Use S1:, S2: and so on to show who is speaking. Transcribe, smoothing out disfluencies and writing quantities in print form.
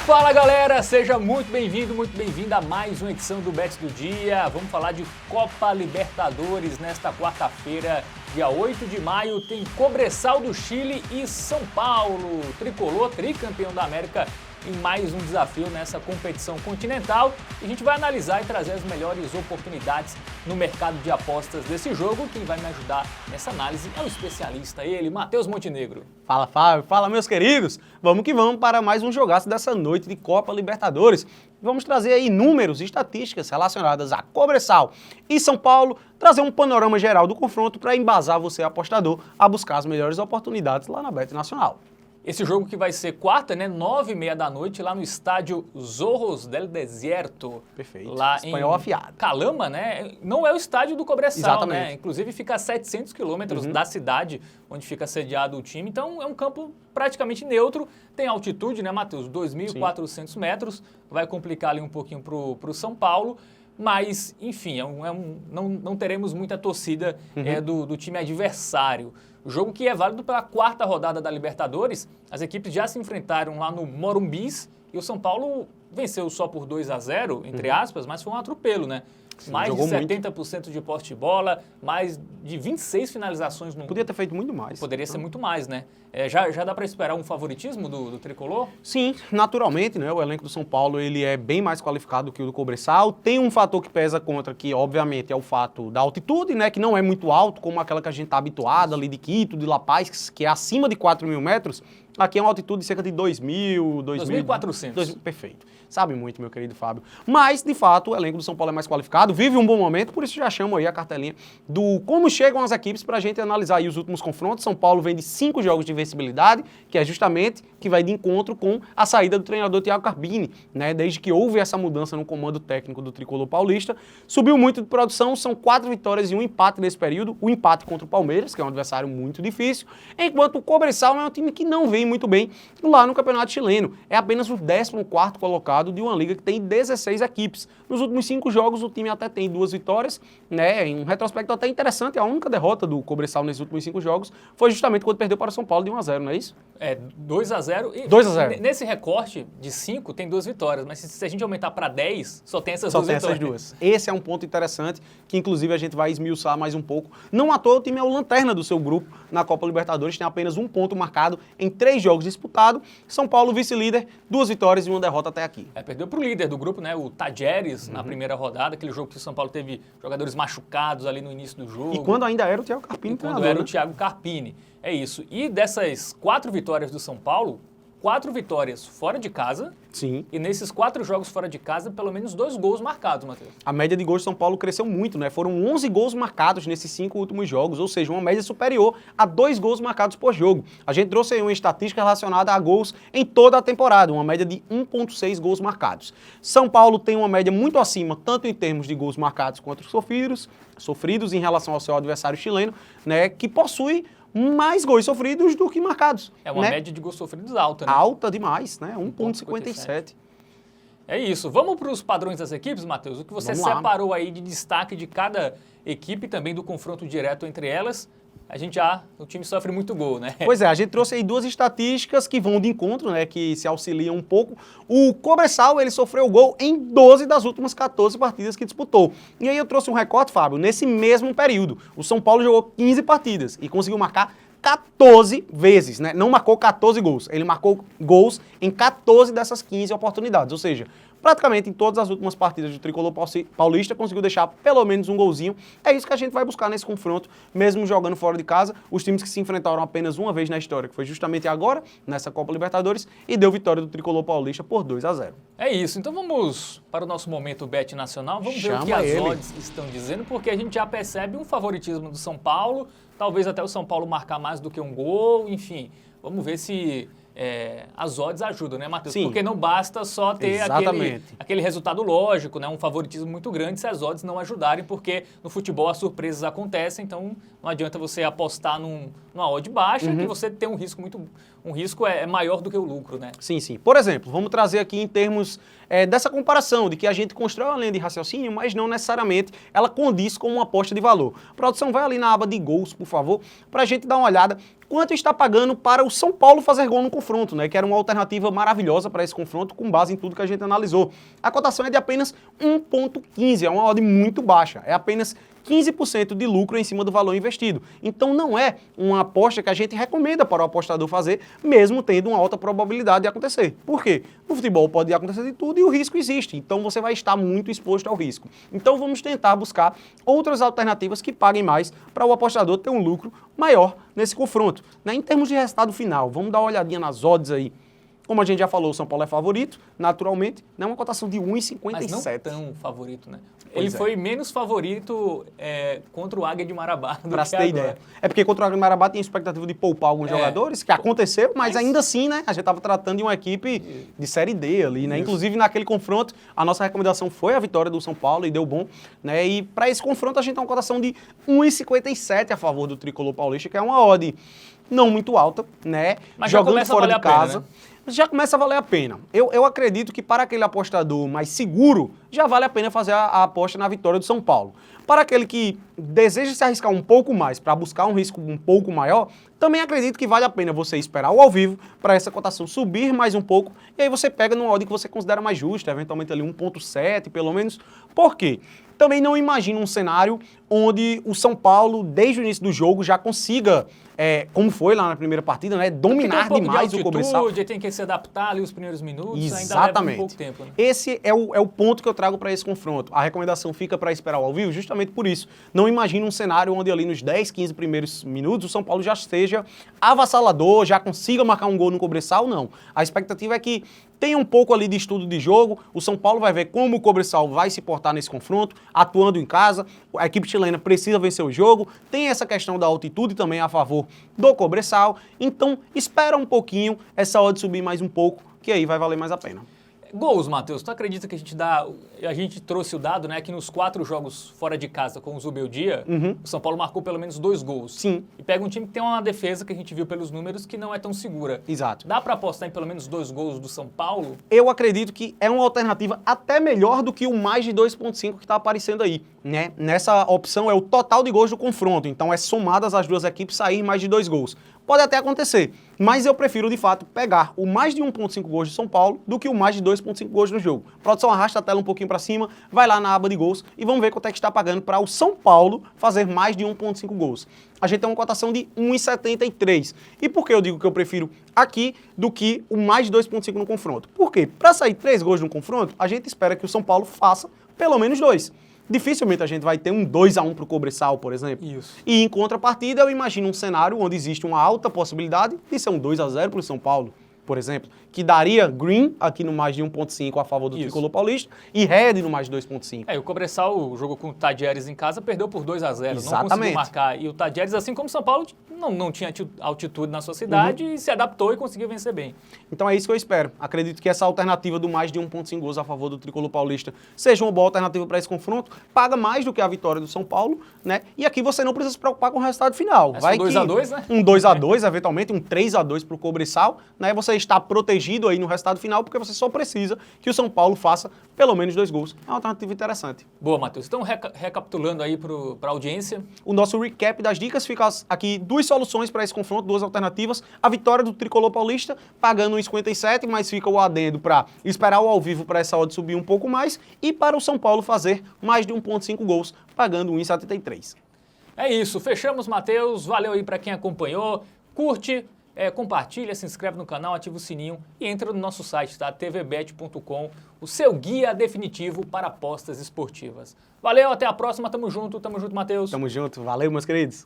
S1: Fala galera, seja muito bem-vindo, muito bem-vinda a mais uma edição do Bet do Dia. Vamos falar de Copa Libertadores nesta quarta-feira, dia 8 de maio. Tem Cobresal do Chile e São Paulo, tricolor, tricampeão da América, em mais um desafio nessa competição continental. E a gente vai analisar e trazer as melhores oportunidades no mercado de apostas desse jogo. Quem vai me ajudar nessa análise é o especialista, ele, Matheus Montenegro.
S2: Fala, Fábio. Fala, meus queridos. Vamos que vamos para mais um jogaço dessa noite de Copa Libertadores. Vamos trazer aí números e estatísticas relacionadas a Cobresal e São Paulo, trazer um panorama geral do confronto para embasar você, apostador, a buscar as melhores oportunidades lá na Bet Nacional.
S1: Esse jogo que vai ser quarta, né, 9h30 da noite, lá no estádio Zorros del Desierto.
S2: Perfeito.
S1: Lá
S2: Espanhol
S1: em
S2: afiado.
S1: Calama, né? Não é o estádio do Cobresal,
S2: Exatamente.
S1: né? Inclusive fica a 700 quilômetros da cidade onde fica sediado o time. Então é um campo praticamente neutro. Tem altitude, né, Matheus? 2.400 metros. Vai complicar ali um pouquinho pro São Paulo. Mas, enfim, não teremos muita torcida do time adversário. O jogo que é válido pela quarta rodada da Libertadores, as equipes já se enfrentaram lá no Morumbis e o São Paulo venceu só por 2-0, entre aspas, mas foi um atropelo, né?
S2: Sim,
S1: mais de
S2: jogou
S1: 70% de posse de bola, mais de 26 finalizações no...
S2: Podia ter feito muito mais.
S1: Poderia ser muito mais, né? Já dá para esperar um favoritismo do tricolor?
S2: Sim, naturalmente, né? O elenco do São Paulo ele é bem mais qualificado que o do Cobresal. Tem um fator que pesa contra, que obviamente é o fato da altitude, né? Que não é muito alto, como aquela que a gente está habituado ali de Quito, de La Paz, que é acima de 4.000 metros. Aqui é uma altitude de cerca de
S1: 2.400.
S2: Perfeito. Sabe muito, meu querido Fábio. Mas, de fato, o elenco do São Paulo é mais qualificado, vive um bom momento, por isso já chamo aí a cartelinha do como chegam as equipes para a gente analisar aí os últimos confrontos. São Paulo vem de 5 jogos de invencibilidade, que é justamente que vai de encontro com a saída do treinador Thiago Carpini, né? Desde que houve essa mudança no comando técnico do tricolor paulista. Subiu muito de produção, são 4 vitórias e um empate nesse período. O empate contra o Palmeiras, que é um adversário muito difícil, enquanto o Cobresal é um time que não vem muito bem lá no Campeonato Chileno. É apenas o 14º colocado de uma liga que tem 16 equipes. Nos últimos 5 jogos o time até tem 2 vitórias, né? Em um retrospecto até interessante, a única derrota do Cobresal nesses últimos 5 jogos foi justamente quando perdeu para o São Paulo de 1-0, não é isso?
S1: 2-0. E
S2: 2-0.
S1: Nesse recorte de 5 tem 2 vitórias, mas se a gente aumentar para 10, só tem essas 2 vitórias.
S2: Só tem essas 2. Esse é um ponto interessante que inclusive a gente vai esmiuçar mais um pouco. Não à toa o time é o lanterna do seu grupo na Copa Libertadores, tem apenas 1 ponto marcado em 3 jogos disputados. São Paulo vice-líder, 2 vitórias e 1 derrota até aqui.
S1: Perdeu para o líder do grupo, né, o Tajeres, na primeira rodada, aquele jogo que o São Paulo teve jogadores machucados ali no início do jogo.
S2: E quando ainda era o Thiago Carpini
S1: treinador, o Thiago Carpini. É isso. E dessas 4 vitórias do São Paulo, 4 vitórias fora de casa.
S2: Sim.
S1: E nesses 4 jogos fora de casa, pelo menos 2 gols marcados, Matheus.
S2: A média de gols de São Paulo cresceu muito, né? Foram 11 gols marcados nesses 5 últimos jogos, ou seja, uma média superior a 2 gols marcados por jogo. A gente trouxe aí uma estatística relacionada a gols em toda a temporada, uma média de 1,6 gols marcados. São Paulo tem uma média muito acima, tanto em termos de gols marcados quanto sofridos em relação ao seu adversário chileno, né? Que possui mais gols sofridos do que marcados.
S1: É uma
S2: né?
S1: média de gols sofridos alta, né?
S2: Alta demais, né? 1,57.
S1: É isso. Vamos para os padrões das equipes, Matheus? O que você separou aí de destaque de cada equipe, também do confronto direto entre elas. O time sofre muito gol, né?
S2: Pois é, a gente trouxe aí 2 estatísticas que vão de encontro, né, que se auxiliam um pouco. O Cobresal, ele sofreu gol em 12 das últimas 14 partidas que disputou. E aí eu trouxe um recorte, Fábio, nesse mesmo período. O São Paulo jogou 15 partidas e conseguiu marcar 14 vezes, né? Não marcou 14 gols, ele marcou gols em 14 dessas 15 oportunidades, ou seja, praticamente em todas as últimas partidas do tricolor paulista conseguiu deixar pelo menos um golzinho. É isso que a gente vai buscar nesse confronto, mesmo jogando fora de casa. Os times que se enfrentaram apenas uma vez na história, que foi justamente agora, nessa Copa Libertadores, e deu vitória do tricolor paulista por 2-0.
S1: É isso, então vamos para o nosso momento Bet Nacional, vamos ver o que as odds estão dizendo, porque a gente já percebe um favoritismo do São Paulo, talvez até o São Paulo marcar mais do que um gol, enfim, vamos ver se as odds ajudam, né, Matheus?
S2: Sim.
S1: Porque não basta só ter aquele resultado lógico, né, um favoritismo muito grande se as odds não ajudarem, porque no futebol as surpresas acontecem, então não adianta você apostar numa odd baixa, que você tem um um risco é maior do que o lucro, né?
S2: Sim, sim. Por exemplo, vamos trazer aqui em termos dessa comparação, de que a gente constrói uma linha de raciocínio, mas não necessariamente ela condiz com uma aposta de valor. Produção, vai ali na aba de gols, por favor, para a gente dar uma olhada quanto está pagando para o São Paulo fazer gol no confronto, né? Que era uma alternativa maravilhosa para esse confronto, com base em tudo que a gente analisou. A cotação é de apenas 1,15, é uma odd muito baixa, é apenas 15% de lucro em cima do valor investido. Então não é uma aposta que a gente recomenda para o apostador fazer, mesmo tendo uma alta probabilidade de acontecer. Por quê? No futebol pode acontecer de tudo e o risco existe, então você vai estar muito exposto ao risco. Então vamos tentar buscar outras alternativas que paguem mais para o apostador ter um lucro maior nesse confronto. Né? Em termos de resultado final, vamos dar uma olhadinha nas odds aí. Como a gente já falou, o São Paulo é favorito, naturalmente, né? Uma cotação de 1,57.
S1: Mas não tão favorito, né? Ele foi menos favorito contra o Águia de Marabá do
S2: pra
S1: que
S2: ter
S1: agora.
S2: ideia. É porque contra o Águia de Marabá tem expectativa de poupar alguns jogadores, que aconteceu, mas ainda assim, né? A gente estava tratando de uma equipe de Série D ali, né? Inclusive, naquele confronto, a nossa recomendação foi a vitória do São Paulo e deu bom, né? E para esse confronto, a gente tem uma cotação de 1,57 a favor do Tricolor Paulista, que é uma odd não muito alta, né?
S1: Mas já
S2: jogando fora de casa.
S1: Pena, né?
S2: Já começa a valer a pena. Eu acredito que para aquele apostador mais seguro, já vale a pena fazer a aposta na vitória do São Paulo. Para aquele que deseja se arriscar um pouco mais, para buscar um risco um pouco maior, também acredito que vale a pena você esperar o ao vivo para essa cotação subir mais um pouco, e aí você pega numa odd que você considera mais justa, eventualmente ali 1,7 pelo menos. Por quê? Também não imagino um cenário onde o São Paulo, desde o início do jogo, já consiga, como foi lá na primeira partida, né, dominar demais o Cobressal.
S1: Tem que se adaptar ali os primeiros minutos,
S2: Exatamente.
S1: ainda leva um pouco tempo. Né?
S2: Esse é o ponto que eu trago para esse confronto. A recomendação fica para esperar o ao vivo justamente por isso. Não imagino um cenário onde ali nos 10, 15 primeiros minutos o São Paulo já esteja avassalador, já consiga marcar um gol no Cobressal, não. A expectativa é que tenha um pouco ali de estudo de jogo, o São Paulo vai ver como o Cobressal vai se portar nesse confronto, atuando em casa, a equipe chilena precisa vencer o jogo, tem essa questão da altitude também a favor do Cobressal, então espera um pouquinho, essa odd subir mais um pouco, que aí vai valer mais a pena.
S1: Gols, Matheus, tu acredita que a gente trouxe o dado, né, que nos 4 jogos fora de casa com o Zubeldia, o São Paulo marcou pelo menos 2 gols.
S2: Sim.
S1: E pega um time que tem uma defesa que a gente viu pelos números que não é tão segura.
S2: Exato.
S1: Dá para apostar em pelo menos 2 gols do São Paulo?
S2: Eu acredito que é uma alternativa até melhor do que o mais de 2,5 que está aparecendo aí, né? Nessa opção é o total de gols do confronto, então é somadas as duas equipes sair mais de 2 gols. Pode até acontecer, mas eu prefiro, de fato, pegar o mais de 1,5 gols de São Paulo do que o mais de 2,5 gols no jogo. A produção arrasta a tela um pouquinho para cima, vai lá na aba de gols e vamos ver quanto é que está pagando para o São Paulo fazer mais de 1,5 gols. A gente tem uma cotação de 1,73. E por que eu digo que eu prefiro aqui do que o mais de 2,5 no confronto? Por quê? Para sair 3 gols no confronto, a gente espera que o São Paulo faça pelo menos 2. Dificilmente a gente vai ter um 2-1 para o Cobressal, por exemplo.
S1: Isso.
S2: E em contrapartida, eu imagino um cenário onde existe uma alta possibilidade de ser um 2-0 para o São Paulo, por exemplo, que daria green aqui no mais de 1,5 a favor do Tricolor Paulista e red no mais de 2,5.
S1: E o Cobressal jogou com o Tadieres em casa, perdeu por 2-0,
S2: Exatamente.
S1: não conseguiu marcar. E o Tadieres, assim como o São Paulo, não tinha altitude na sua cidade e se adaptou e conseguiu vencer bem.
S2: Então é isso que eu espero. Acredito que essa alternativa do mais de 1,5 gols a favor do Tricolor Paulista seja uma boa alternativa para esse confronto. Paga mais do que a vitória do São Paulo, né? E aqui você não precisa se preocupar com o resultado final.
S1: Vai 2-2, né?
S2: Um 2-2, eventualmente, um 3-2 para o Cobressal, né? Você está protegido aí no resultado final, porque você só precisa que o São Paulo faça pelo menos 2 gols. É uma alternativa interessante.
S1: Boa, Matheus. Então, recapitulando aí para a audiência.
S2: O nosso recap das dicas fica aqui 2 soluções para esse confronto, 2 alternativas. A vitória do Tricolor Paulista, pagando 1,57, mas fica o adendo para esperar o ao vivo para essa odd subir um pouco mais. E para o São Paulo fazer mais de 1,5 gols, pagando 1,73.
S1: É isso. Fechamos, Matheus. Valeu aí para quem acompanhou. Curte, compartilha, se inscreve no canal, ativa o sininho e entra no nosso site, tá? tvbet.com, o seu guia definitivo para apostas esportivas. Valeu, até a próxima, tamo junto, Matheus.
S2: Tamo junto, valeu, meus queridos.